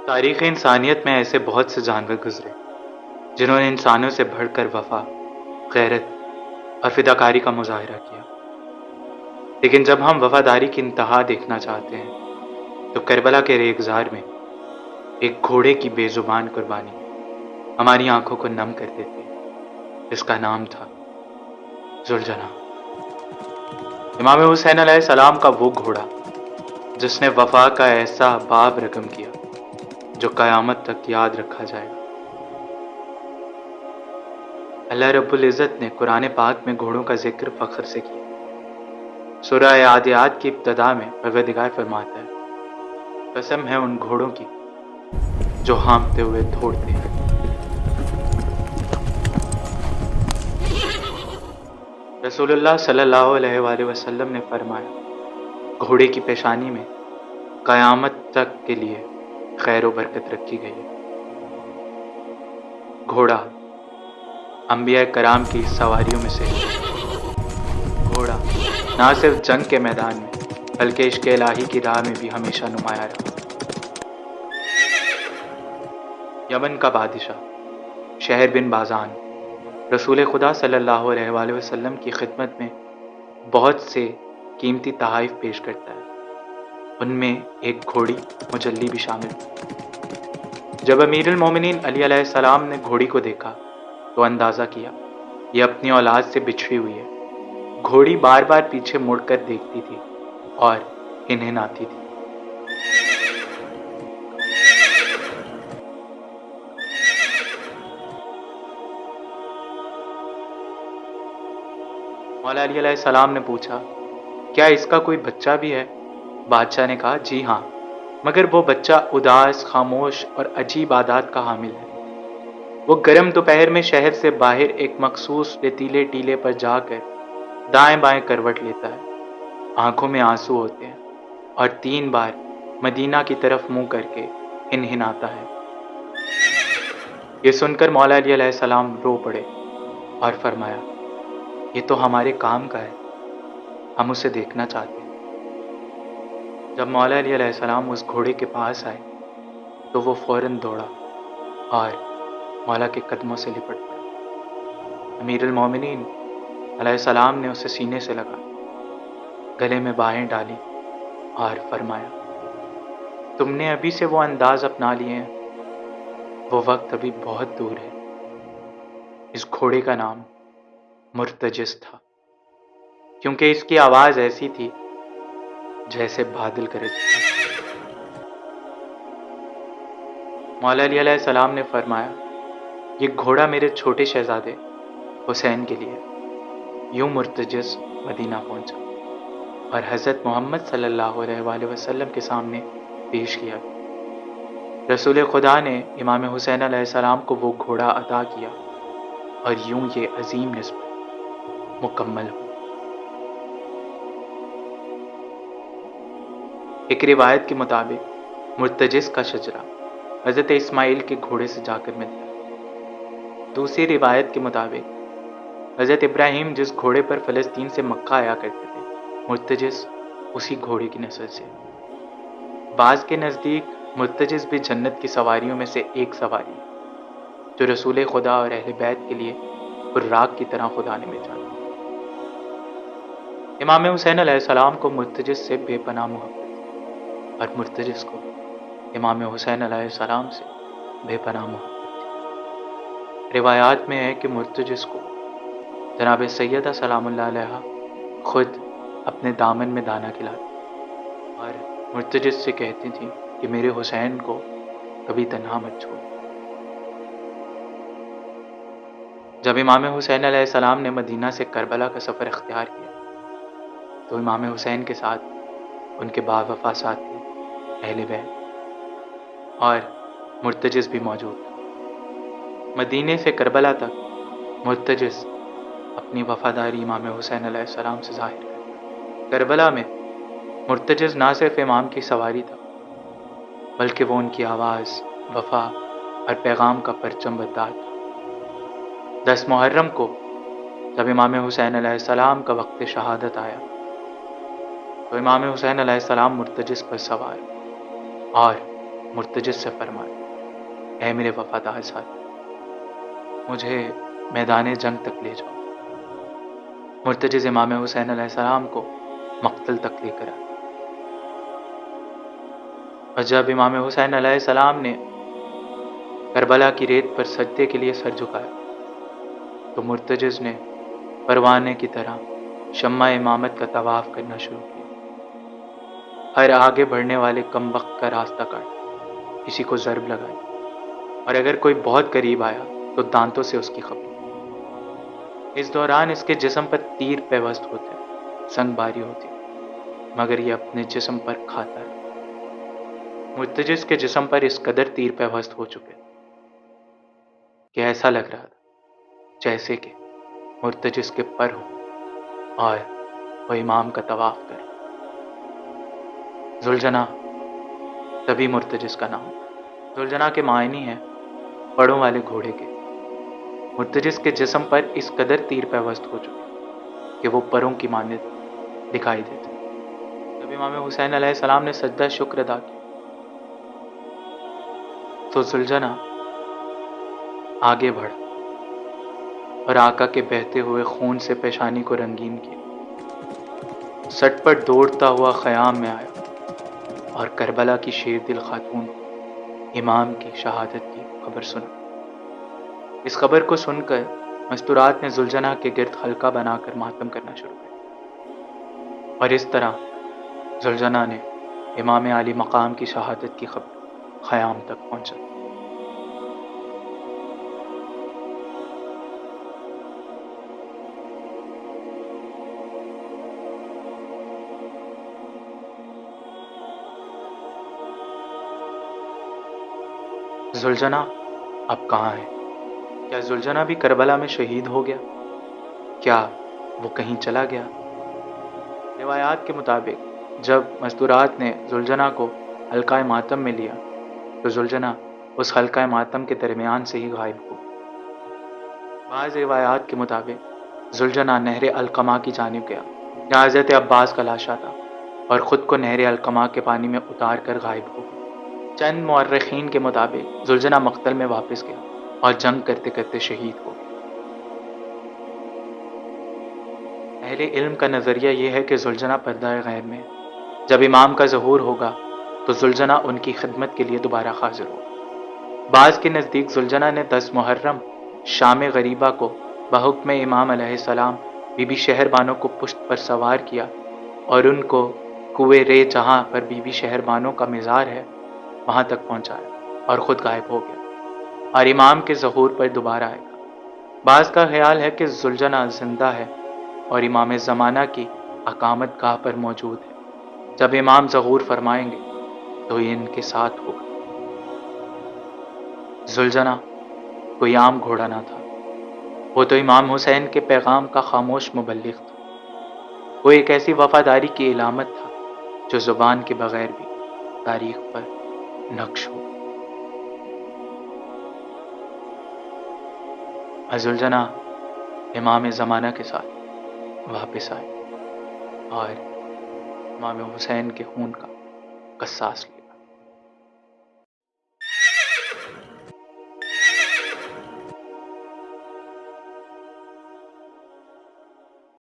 تاریخ انسانیت میں ایسے بہت سے جانور گزرے جنہوں نے انسانوں سے بڑھ کر وفا، غیرت اور فداکاری کا مظاہرہ کیا، لیکن جب ہم وفاداری کی انتہا دیکھنا چاہتے ہیں تو کربلا کے ریگزار میں ایک گھوڑے کی بے زبان قربانی ہماری آنکھوں کو نم کر دیتی ہے، جس کا نام تھا ذوالجناح۔ امام حسین علیہ السلام کا وہ گھوڑا جس نے وفا کا ایسا باب رقم کیا جو قیامت تک یاد رکھا جائے گا۔ اللہ رب العزت نے قرآن پاک میں گھوڑوں کا ذکر فخر سے کیا۔ سورہ عادیات کی ابتدا میں پروردگار فرماتا ہے، قسم ہے ان گھوڑوں کی جو ہانپتے ہوئے دوڑتے ہیں۔ رسول اللہ صلی اللہ علیہ وآلہ وسلم نے فرمایا، گھوڑے کی پیشانی میں قیامت تک کے لیے خیر و برکت رکھی گئی ہے۔ گھوڑا انبیاء کرام کی سواریوں میں سے گھوڑا نہ صرف جنگ کے میدان میں بلکہ عشق الہی کی راہ میں بھی ہمیشہ نمایاں رہا۔ یمن کا بادشاہ شہر بن بازان رسول خدا صلی اللہ علیہ وآلہ وسلم کی خدمت میں بہت سے قیمتی تحائف پیش کرتا ہے، ان میں ایک گھوڑی مجلی بھی شامل تھی۔ جب امیر المومنین علی علیہ السلام نے گھوڑی کو دیکھا تو اندازہ کیا یہ اپنی اولاد سے بچھڑی ہوئی ہے۔ گھوڑی بار بار پیچھے مڑ کر دیکھتی تھی اور ہنہناتی تھی۔ مولا علی علیہ السلام نے پوچھا، کیا اس کا کوئی بچہ بھی ہے؟ بادشاہ نے کہا، جی ہاں، مگر وہ بچہ اداس، خاموش اور عجیب عادات کا حامل ہے۔ وہ گرم دوپہر میں شہر سے باہر ایک مخصوص ریتیلے ٹیلے پر جا کر دائیں بائیں کروٹ لیتا ہے، آنکھوں میں آنسو ہوتے ہیں اور 3 بار مدینہ کی طرف منہ کر کے ہنہناتا ہے۔ یہ سن کر مولا علی علیہ السلام رو پڑے اور فرمایا، یہ تو ہمارے کام کا ہے، ہم اسے دیکھنا چاہتے ہیں۔ جب مولا علی علیہ السلام اس گھوڑے کے پاس آئے تو وہ فوراً دوڑا اور مولا کے قدموں سے لپٹ پڑا۔ امیر المومنین علیہ السلام نے اسے سینے سے لگا، گلے میں بائیں ڈالی اور فرمایا، تم نے ابھی سے وہ انداز اپنا لیے ہیں، وہ وقت ابھی بہت دور ہے۔ اس گھوڑے کا نام مرتجس تھا، کیونکہ اس کی آواز ایسی تھی جیسے بادل گرجتے۔ مولا علی علیہ السلام نے فرمایا، یہ گھوڑا میرے چھوٹے شہزادے حسین کے لیے۔ یوں مرتجس مدینہ پہنچا اور حضرت محمد صلی اللہ علیہ وآلہ وسلم کے سامنے پیش کیا۔ رسول خدا نے امام حسین علیہ السلام کو وہ گھوڑا عطا کیا اور یوں یہ عظیم نسبت مکمل ہوئی۔ ایک روایت کے مطابق مرتجس کا شجرہ حضرت اسماعیل کے گھوڑے سے جا کر ملتا ہے۔ دوسری روایت کے مطابق حضرت ابراہیم جس گھوڑے پر فلسطین سے مکہ آیا کرتے تھے، مرتجس اسی گھوڑے کی نسل سے۔ بعض کے نزدیک مرتجس بھی جنت کی سواریوں میں سے ایک سواری ہے جو رسول خدا اور اہل بیت کے لیے براق کی طرح خدا نے بھیجا۔ امام حسین علیہ السلام کو مرتجس سے بے پناہ محبت اور مرتجس کو امام حسین علیہ السلام سے بے پناہ محبت تھی۔ روایات میں ہے کہ مرتجس کو جناب سیدہ سلام اللہ علیہ خود اپنے دامن میں دانہ کھلاتی اور مرتجس سے کہتی تھی کہ میرے حسین کو کبھی تنہا مت چھوڑ۔ جب امام حسین علیہ السلام نے مدینہ سے کربلا کا سفر اختیار کیا تو امام حسین کے ساتھ ان کے با وفا ساتھی اہل بیت اور مرتجس بھی موجود تھا۔ مدینے سے کربلا تک مرتجس اپنی وفاداری امام حسین علیہ السلام سے ظاہر کرتا۔ کربلا میں مرتجس نہ صرف امام کی سواری تھا بلکہ وہ ان کی آواز، وفا اور پیغام کا پرچم بردار تھا۔ 10 محرم کو جب امام حسین علیہ السلام کا وقت شہادت آیا تو امام حسین علیہ السلام مرتجس پر سوار اور مرتجز سے فرمایا، اے میرے وفادار ساتھی، مجھے میدان جنگ تک لے جاؤ۔ مرتجز امام حسین علیہ السلام کو مقتل تک لے کر آئے، اور جب امام حسین علیہ السلام نے کربلا کی ریت پر سجدے کے لیے سر جھکایا تو مرتجز نے پروانے کی طرح شمع امامت کا طواف کرنا شروع کیا۔ ہر آگے بڑھنے والے کم وقت کا راستہ کاٹا، کسی کو ضرب لگائی، اور اگر کوئی بہت قریب آیا تو دانتوں سے اس کی خبر۔ اس دوران اس کے جسم پر تیر پیوست ہوتے، سنگ باری ہوتی، مگر یہ اپنے جسم پر کھاتا رہا۔ مرتجز کے جسم پر اس قدر تیر پیوست ہو چکے کہ ایسا لگ رہا تھا جیسے کہ مرتجز کے پر ہوں اور وہ امام کا طواف کرے۔ ذوالجناح، تبھی مرتجز کا نام۔ ذوالجناح کے معنی ہیں پڑوں والے گھوڑے کے۔ مرتجز کے جسم پر اس قدر تیر پیوست ہو چکے کہ وہ پروں کی مانند دکھائی دیتے۔ جب امام حسین علیہ السلام نے سجدہ شکر ادا کیا تو ذوالجناح آگے بڑھا اور آقا کے بہتے ہوئے خون سے پیشانی کو رنگین کیا، سٹ پر دوڑتا ہوا خیام میں آیا اور کربلا کی شیر دل خاتون کو امام کی شہادت کی خبر سنا۔ اس خبر کو سن کر مستورات نے ذوالجناح کے گرد حلقہ بنا کر ماتم کرنا شروع کیا، اور اس طرح ذوالجناح نے امام عالی مقام کی شہادت کی خبر خیام تک پہنچا۔ ذوالجناح اب کہاں ہے؟ کیا ذوالجناح بھی کربلا میں شہید ہو گیا؟ کیا وہ کہیں چلا گیا؟ روایات کے مطابق جب مستورات نے ذوالجناح کو حلقہ ماتم میں لیا تو ذوالجناح اس حلقہ ماتم کے درمیان سے ہی غائب ہو گیا۔ بعض روایات کے مطابق ذوالجناح نہر القمہ کی جانب گیا جہاں حضرت عباس کا لاشا تھا اور خود کو نہر القمہ کے پانی میں اتار کر غائب ہو گیا۔ چند مورخین کے مطابق ذوالجناح مقتل میں واپس گیا اور جنگ کرتے کرتے شہید ہو گیا۔ اہل علم کا نظریہ یہ ہے کہ ذوالجناح پردہ غیب میں ہے۔ جب امام کا ظہور ہوگا تو ذوالجناح ان کی خدمت کے لیے دوبارہ حاضر ہوگا۔ بعض کے نزدیک ذوالجناح نے 10 محرم شام غریبہ کو بحکم امام علیہ السلام بی بی شہر بانو کو پشت پر سوار کیا اور ان کو کوئے رے جہاں پر بی بی شہر بانو کا مزار ہے وہاں تک پہنچایا اور خود غائب ہو گیا اور امام کے ظہور پر دوبارہ آئے گا۔ بعض کا خیال ہے کہ ذوالجناح زندہ ہے اور امام زمانہ کی اقامت گاہ پر موجود ہے۔ جب امام ظہور فرمائیں گے تو یہ ان کے ساتھ ہوگا۔ ذوالجناح کوئی عام گھوڑا نہ تھا، وہ تو امام حسین کے پیغام کا خاموش مبلغ تھا۔ وہ ایک ایسی وفاداری کی علامت تھا جو زبان کے بغیر بھی تاریخ پر نقش ہو۔ ذوالجناح امام زمانہ کے ساتھ واپس آئے اور امام حسین کے خون کا قصاص لیا۔